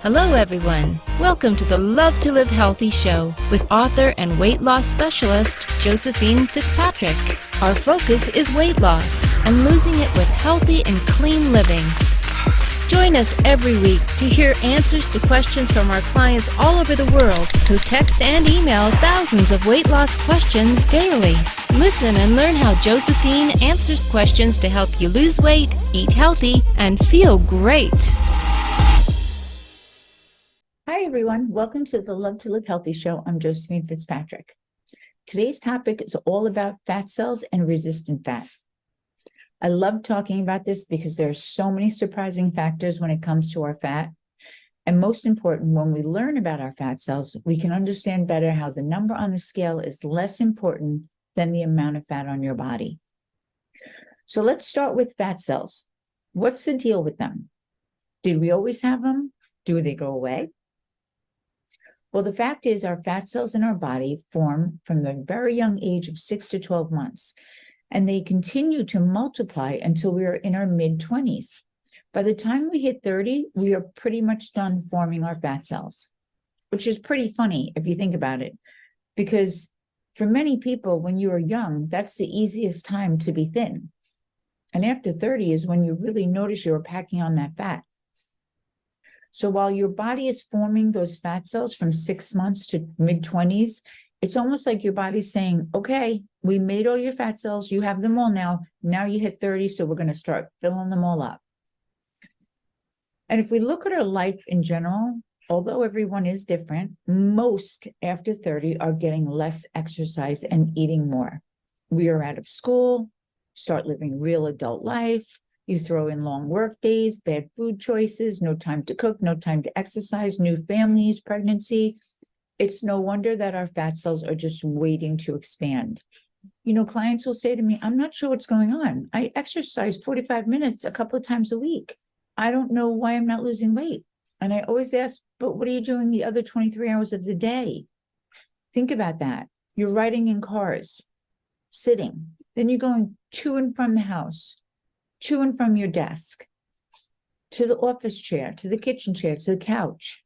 Hello, everyone. Welcome to the Love to Live Healthy show with author and weight loss specialist Josephine Fitzpatrick. Our focus is weight loss and losing it with healthy and clean living. Join us every week to hear answers to questions from our clients all over the world who text and email thousands of weight loss questions daily. Listen and learn how Josephine answers questions to help you lose weight, eat healthy, and feel great. Hi, everyone. Welcome to the Love to Live Healthy show. I'm Josephine Fitzpatrick. Today's topic is all about fat cells and resistant fat. I love talking about this because there are so many surprising factors when it comes to our fat. And most important, when we learn about our fat cells, we can understand better how the number on the scale is less important than the amount of fat on your body. So let's start with fat cells. What's the deal with them? Did we always have them? Do they go away? Well, the fact is our fat cells in our body form from the very young age of 6 to 12 months, and they continue to multiply until we are in our mid-20s. By the time we hit 30, we are pretty much done forming our fat cells, which is pretty funny if you think about it, because for many people, when you are young, that's the easiest time to be thin. And after 30 is when you really notice you're packing on that fat. So while your body is forming those fat cells from 6 months to mid-20s, it's almost like your body's saying, okay, we made all your fat cells, you have them all now. Now you hit 30, so we're going to start filling them all up. And if we look at our life in general, although everyone is different, most after 30 are getting less exercise and eating more. We are out of school, start living real adult life. You throw in long work days, bad food choices, no time to cook, no time to exercise, new families, pregnancy. It's no wonder that our fat cells are just waiting to expand. You know, clients will say to me, I'm not sure what's going on. I exercise 45 minutes a couple of times a week. I don't know why I'm not losing weight. And I always ask, but what are you doing the other 23 hours of the day? Think about that. You're riding in cars, sitting. Then you're going to and from the house, to and from your desk, to the office chair, to the kitchen chair, to the couch.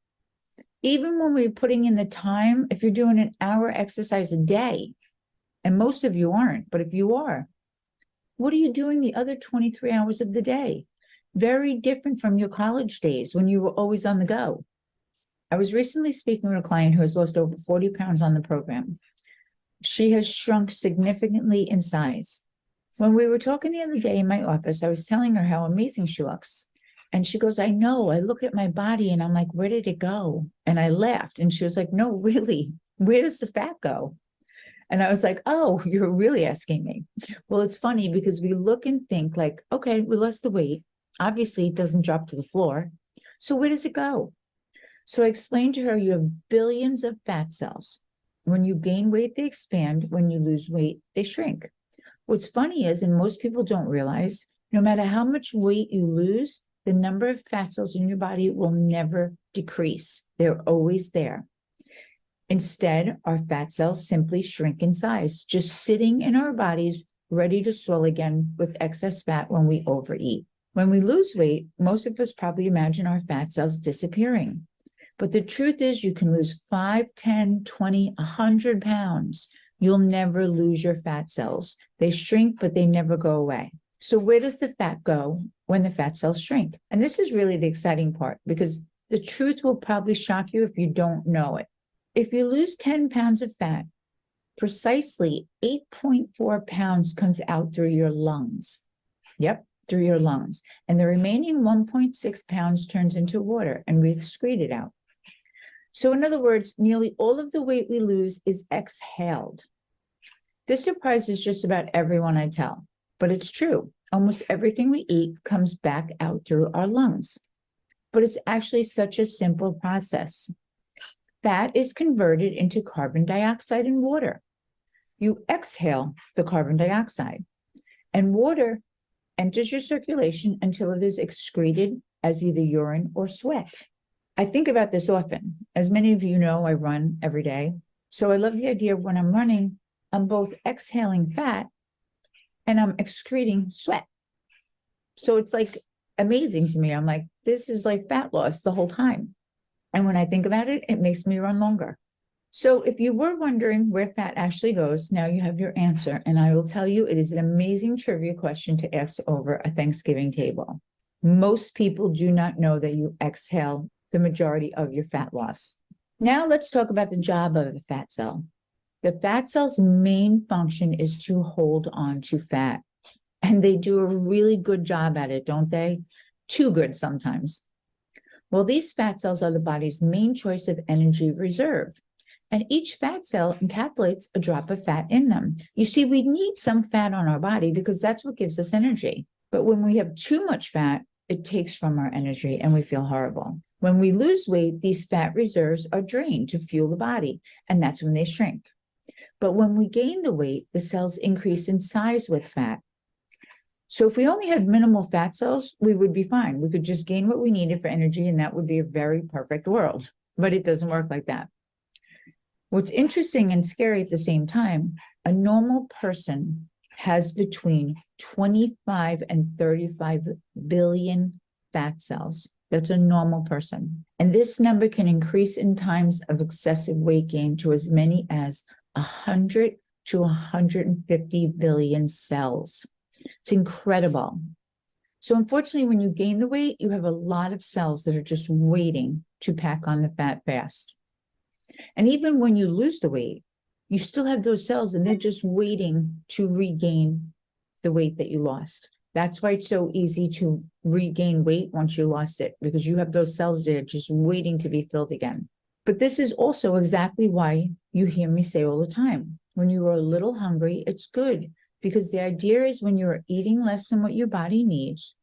Even when we're putting in the time, if you're doing an hour exercise a day, and most of you aren't, but if you are, what are you doing the other 23 hours of the day? Very different from your college days when you were always on the go. I was recently speaking with a client who has lost over 40 pounds on the program. She has shrunk significantly in size. When we were talking the other day in my office, I was telling her how amazing she looks. And she goes, I know, I look at my body and I'm like, where did it go? And I laughed. And she was like, no, really, where does the fat go? And I was like, oh, you're really asking me. Well, it's funny because we look and think like, okay, we lost the weight. Obviously, it doesn't drop to the floor. So where does it go? So I explained to her, you have billions of fat cells. When you gain weight, they expand. When you lose weight, they shrink. What's funny is, and most people don't realize, no matter how much weight you lose, the number of fat cells in your body will never decrease. They're always there. Instead, our fat cells simply shrink in size, just sitting in our bodies, ready to swell again with excess fat when we overeat. When we lose weight, most of us probably imagine our fat cells disappearing. But the truth is you can lose 5, 10, 20, 100 pounds. You'll never lose your fat cells. They shrink, but they never go away. So where does the fat go when the fat cells shrink? And this is really the exciting part because the truth will probably shock you if you don't know it. If you lose 10 pounds of fat, precisely 8.4 pounds comes out through your lungs. Yep, through your lungs. And the remaining 1.6 pounds turns into water and we excrete it out. So in other words, nearly all of the weight we lose is exhaled. This surprises just about everyone I tell, but it's true. Almost everything we eat comes back out through our lungs. But it's actually such a simple process. Fat is converted into carbon dioxide and water. You exhale the carbon dioxide, and water enters your circulation until it is excreted as either urine or sweat. I think about this often. As many of you know, I run every day. So I love the idea of when I'm running, I'm both exhaling fat and I'm excreting sweat. So it's like amazing to me. I'm like, this is like fat loss the whole time. And when I think about it, it makes me run longer. So if you were wondering where fat actually goes, now you have your answer. And I will tell you, it is an amazing trivia question to ask over a Thanksgiving table. Most people do not know that you exhale the majority of your fat loss. Now let's talk about the job of the fat cell. The fat cell's main function is to hold on to fat. And they do a really good job at it, don't they? Too good sometimes. Well, these fat cells are the body's main choice of energy reserve. And each fat cell encapsulates a drop of fat in them. You see, we need some fat on our body because that's what gives us energy. But when we have too much fat, it takes from our energy and we feel horrible. When we lose weight, these fat reserves are drained to fuel the body, and that's when they shrink. But when we gain the weight, the cells increase in size with fat. So if we only had minimal fat cells, we would be fine. We could just gain what we needed for energy, and that would be a very perfect world. But it doesn't work like that. What's interesting and scary at the same time, a normal person has between 25 and 35 billion fat cells. That's a normal person. And this number can increase in times of excessive weight gain to as many as 100 to 150 billion cells. It's incredible. So unfortunately, when you gain the weight, you have a lot of cells that are just waiting to pack on the fat fast. And even when you lose the weight, you still have those cells and they're just waiting to regain the weight that you lost. That's why it's so easy to regain weight once you lost it, because you have those cells there just waiting to be filled again. But this is also exactly why you hear me say all the time, when you are a little hungry, it's good, because the idea is when you're eating less than what your body needs,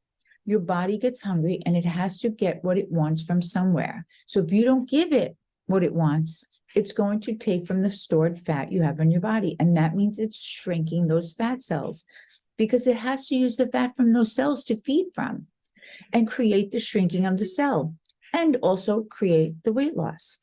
your body gets hungry and it has to get what it wants from somewhere. So if you don't give it what it wants, it's going to take from the stored fat you have in your body. And that means it's shrinking those fat cells because it has to use the fat from those cells to feed from and create the shrinking of the cell and also create the weight loss.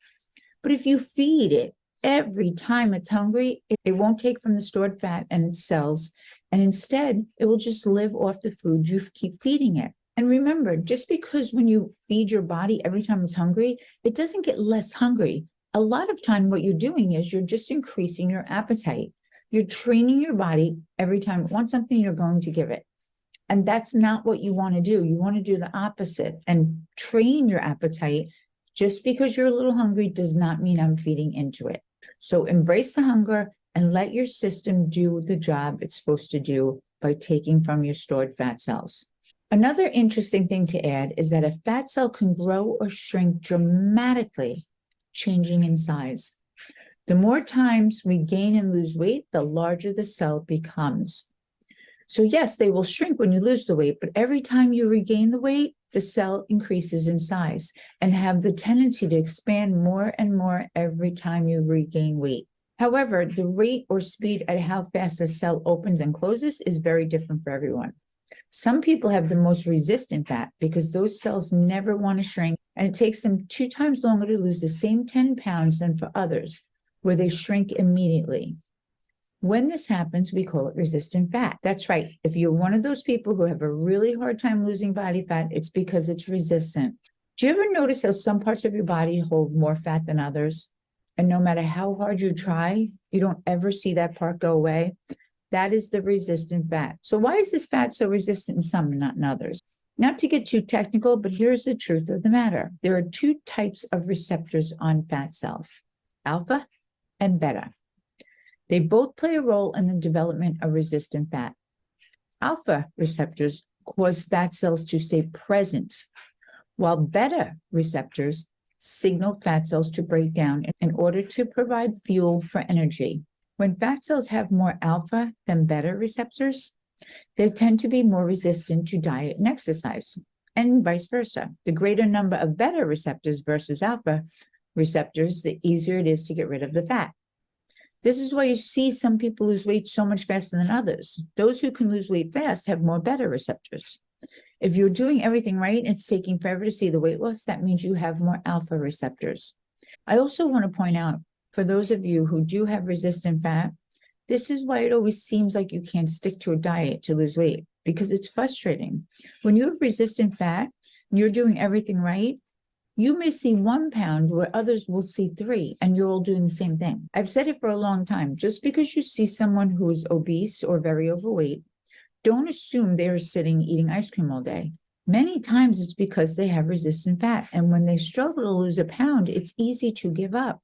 But if you feed it every time it's hungry, it won't take from the stored fat and its cells. And instead, it will just live off the food you keep feeding it. And remember, just because when you feed your body every time it's hungry, it doesn't get less hungry. A lot of time what you're doing is you're just increasing your appetite. You're training your body every time it wants something, you're going to give it. And that's not what you want to do. You want to do the opposite and train your appetite. Just because you're a little hungry does not mean I'm feeding into it. So embrace the hunger and let your system do the job it's supposed to do by taking from your stored fat cells. Another interesting thing to add is that a fat cell can grow or shrink dramatically, changing in size. The more times we gain and lose weight, the larger the cell becomes. So yes, they will shrink when you lose the weight, but every time you regain the weight, the cell increases in size and have the tendency to expand more and more every time you regain weight. However, the rate or speed at how fast a cell opens and closes is very different for everyone. Some people have the most resistant fat because those cells never want to shrink, and it takes them 2 times longer to lose the same 10 pounds than for others, where they shrink immediately. When this happens, we call it resistant fat. That's right. If you're one of those people who have a really hard time losing body fat, it's because it's resistant. Do you ever notice how some parts of your body hold more fat than others? And no matter how hard you try, you don't ever see that part go away? That is the resistant fat. So why is this fat so resistant in some and not in others? Not to get too technical, but here's the truth of the matter. There are 2 types of receptors on fat cells, alpha and beta. They both play a role in the development of resistant fat. Alpha receptors cause fat cells to stay present, while beta receptors signal fat cells to break down in order to provide fuel for energy. When fat cells have more alpha than beta receptors, they tend to be more resistant to diet and exercise, and vice versa. The greater number of beta receptors versus alpha receptors, the easier it is to get rid of the fat. This is why you see some people lose weight so much faster than others. Those who can lose weight fast have more beta receptors. If you're doing everything right and it's taking forever to see the weight loss, that means you have more alpha receptors. I also want to point out, for those of you who do have resistant fat, this is why it always seems like you can't stick to a diet to lose weight, because it's frustrating. When you have resistant fat and you're doing everything right, You may see 1 pound where others will see 3, and you're all doing the same thing. I've said it for a long time. Just because you see someone who is obese or very overweight, don't assume they're sitting eating ice cream all day. Many times it's because they have resistant fat, and when they struggle to lose a pound, it's easy to give up.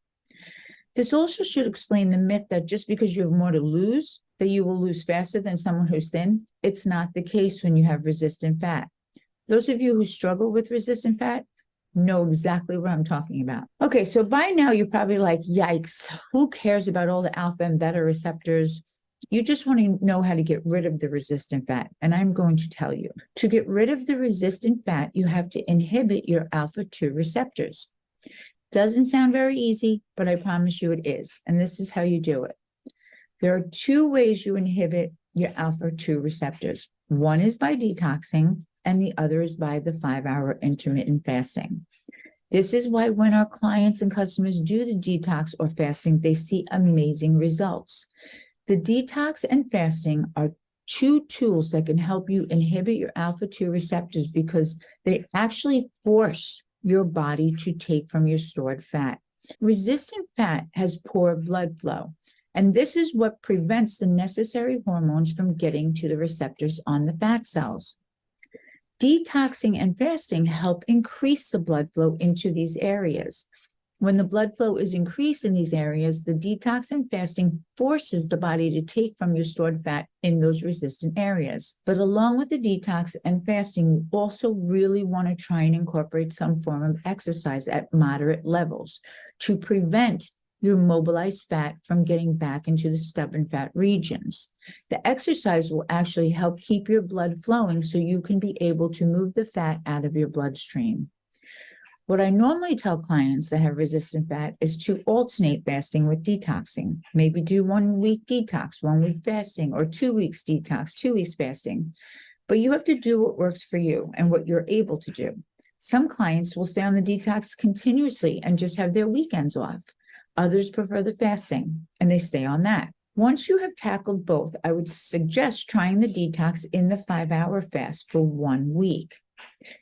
This also should explain the myth that just because you have more to lose, that you will lose faster than someone who's thin. It's not the case when you have resistant fat. Those of you who struggle with resistant fat know exactly what I'm talking about. Okay, so by now you're probably like, yikes, who cares about all the alpha and beta receptors? You just want to know how to get rid of the resistant fat, and I'm going to tell you. To get rid of the resistant fat, you have to inhibit your alpha-2 receptors. Doesn't sound very easy, but I promise you it is, and this is how you do it. There are 2 ways you inhibit your alpha-2 receptors. One is by detoxing, and the other is by the 5-hour intermittent fasting. This is why when our clients and customers do the detox or fasting, they see amazing results. The detox and fasting are 2 tools that can help you inhibit your alpha-2 receptors because they actually force your body to take from your stored fat. Resistant fat has poor blood flow, and this is what prevents the necessary hormones from getting to the receptors on the fat cells. Detoxing and fasting help increase the blood flow into these areas. When the blood flow is increased in these areas, the detox and fasting forces the body to take from your stored fat in those resistant areas. But along with the detox and fasting, you also really want to try and incorporate some form of exercise at moderate levels to prevent your mobilized fat from getting back into the stubborn fat regions. The exercise will actually help keep your blood flowing so you can be able to move the fat out of your bloodstream. What I normally tell clients that have resistant fat is to alternate fasting with detoxing. Maybe do 1 week detox, 1 week fasting, or 2 weeks detox, 2 weeks fasting. But you have to do what works for you and what you're able to do. Some clients will stay on the detox continuously and just have their weekends off. Others prefer the fasting and they stay on that. Once you have tackled both, I would suggest trying the detox in the 5-hour fast for 1 week.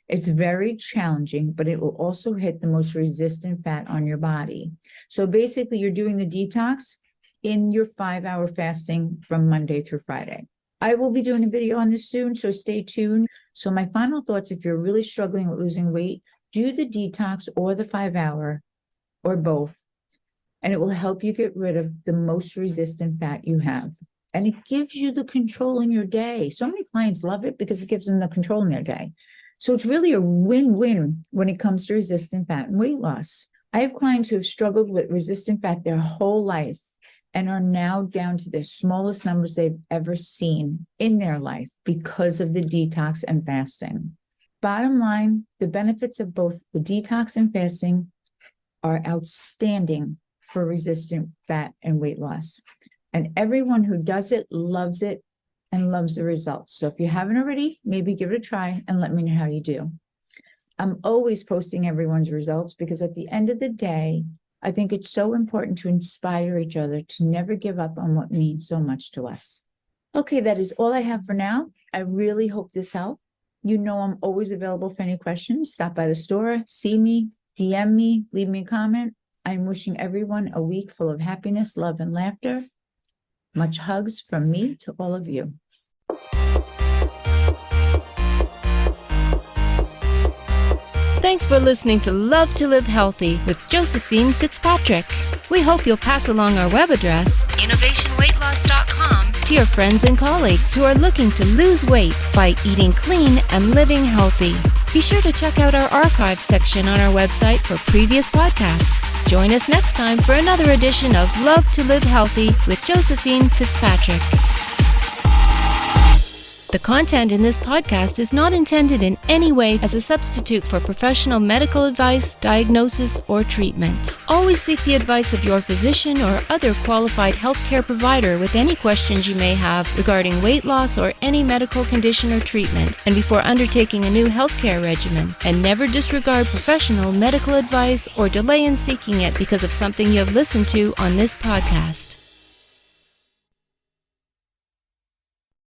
It's very challenging, but it will also hit the most resistant fat on your body. So basically, you're doing the detox in your 5-hour fasting from Monday through Friday. I will be doing a video on this soon, so stay tuned. So my final thoughts, if you're really struggling with losing weight, do the detox or the 5-hour or both, and it will help you get rid of the most resistant fat you have. And it gives you the control in your day. So many clients love it because it gives them the control in their day. So it's really a win-win when it comes to resistant fat and weight loss. I have clients who have struggled with resistant fat their whole life and are now down to the smallest numbers they've ever seen in their life because of the detox and fasting. Bottom line, the benefits of both the detox and fasting are outstanding for resistant fat and weight loss. And everyone who does it loves it and loves the results. So if you haven't already, maybe give it a try and let me know how you do. I'm always posting everyone's results because at the end of the day, I think it's so important to inspire each other to never give up on what means so much to us. Okay, that is all I have for now. I really hope this helped. You know I'm always available for any questions. Stop by the store, see me, DM me, leave me a comment. I'm wishing everyone a week full of happiness, love, and laughter. Much hugs from me to all of you. Thanks for listening to Love to Live Healthy with Josephine Fitzpatrick. We hope you'll pass along our web address, innovationweightloss.com, to your friends and colleagues who are looking to lose weight by eating clean and living healthy. Be sure to check out our archives section on our website for previous podcasts. Join us next time for another edition of Love to Live Healthy with Josephine Fitzpatrick. The content in this podcast is not intended in any way as a substitute for professional medical advice, diagnosis, or treatment. Always seek the advice of your physician or other qualified healthcare provider with any questions you may have regarding weight loss or any medical condition or treatment, and before undertaking a new healthcare regimen. And never disregard professional medical advice or delay in seeking it because of something you have listened to on this podcast.